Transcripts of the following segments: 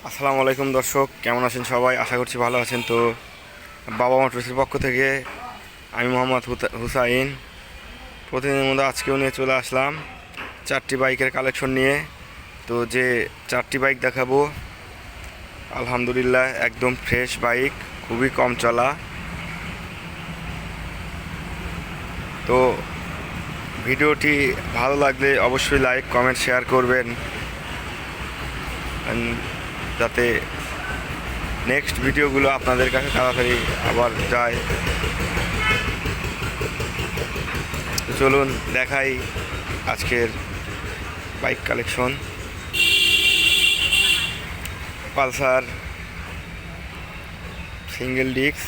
আসসালামু আলাইকুম দর্শক, কেমন আছেন সবাই? আশা করছি ভালো আছেন। তো বাবা মোটরসের পক্ষ থেকে আমি মোহাম্মদ হুসাইন প্রতিদিনের মধ্যে আজকেও নিয়ে চলে আসলাম 4টি বাইকের কালেকশন নিয়ে। তো যে 4টি বাইক দেখাবো আলহামদুলিল্লাহ একদম ফ্রেশ বাইক, খুবই কম চলা। তো ভিডিওটি ভালো লাগলে অবশ্যই লাইক কমেন্ট শেয়ার করবেন, যাতে নেক্সট ভিডিওগুলো আপনাদের কাছে তাড়াতাড়ি আবার যায়। তো চলুন দেখাই আজকের bike collection. Pulsar single disc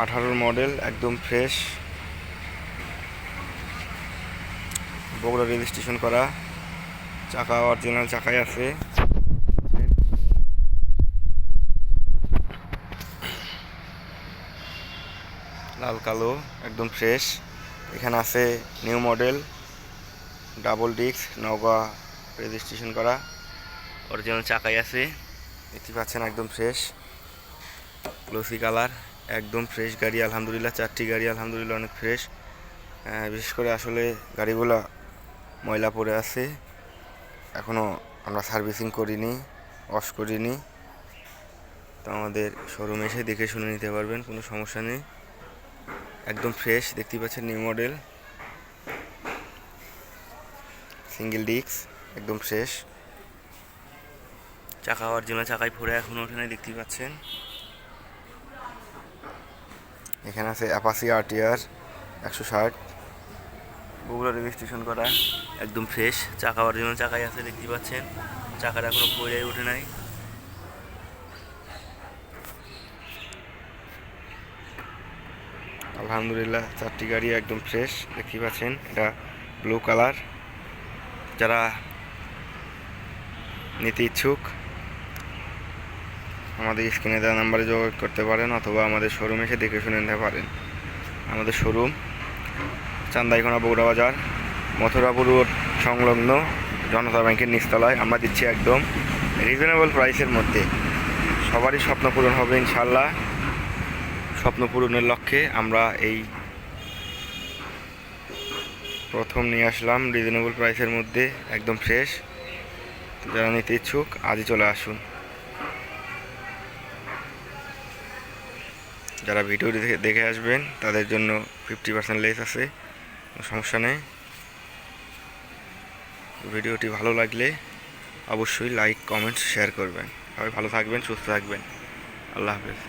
18 model, একদম ফ্রেশ, বগুড়া রেজিস্ট্রেশন করা, চাকা অরিজিনাল চাকাই আছে। লাল কালো একদম ফ্রেশ। এখানে আছে new model double disc, Naogaon registration করা, অরিজিনাল চাকাই আছে, দেখতে পাচ্ছেন একদম ফ্রেশ, গ্লোসি কালার, একদম ফ্রেশ গাড়ি আলহামদুলিল্লাহ। 4টি গাড়ি আলহামদুলিল্লাহ অনেক ফ্রেশ। বিশেষ করে আসলে গাড়িগুলো ময়লা পড়ে আছে, এখনও আমরা সার্ভিসিং করিনি, ওয়াশ করিনি। তো আমাদের শোরুমে এসে দেখে শুনে নিতে পারবেন, কোনো সমস্যা নেই, একদম ফ্রেশ। দেখতে পাচ্ছেন নিউ মডেল সিঙ্গেল ডিস্ক, একদম ফ্রেশ, চাকা অরিজিনাল চাকায় পড়ে এখনও ওঠে নাই, দেখতেই পাচ্ছেন। এখানে আছে অ্যাপাসি আরটিআর 160, বগুড়া রেজিস্ট্রেশন করা, একদম ফ্রেশ, চাকা অরিজিনাল চাকাই আছে, দেখতেই পাচ্ছেন। চাকাটা এখনও পড়ে ওঠে নাই। আলহামদুলিল্লাহ 4টি গাড়ি একদম ফ্রেশ, দেখতেই পাচ্ছেন। এটা ব্লু কালার। যারা নিতে ইচ্ছুক আমাদের স্ক্রিনে দেওয়া নাম্বারে যোগাযোগ করতে পারেন, অথবা আমাদের শোরুমে এসে দেখে শুনে নিতে পারেন। আমাদের শোরুম চান্দাইখানা বগুড়া বাজার, মথুরাপুর রোড সংলগ্ন জনতা ব্যাংকের নিচতলায়। আমরা দিচ্ছি একদম রিজনেবল প্রাইসের মধ্যে। সবারই স্বপ্ন পূরণ হবে ইনশাল্লাহ। স্বপ্ন পূরণের লক্ষ্যে আমরা এই প্রথম নিয়ে আসলাম রিজনেবল প্রাইসের মধ্যে, একদম ফ্রেশ। যারা নিতে ইচ্ছুক আজই চলে আসুন। যারা ভিডিওটি দেখে আসবেন তাদের জন্য 50% লেস আছে, সমস্যা নেই। ভিডিওটি ভালো লাগলে অবশ্যই লাইক কমেন্ট শেয়ার করবেন। সবাই ভালো থাকবেন, সুস্থ থাকবেন। আল্লাহ হাফেজ।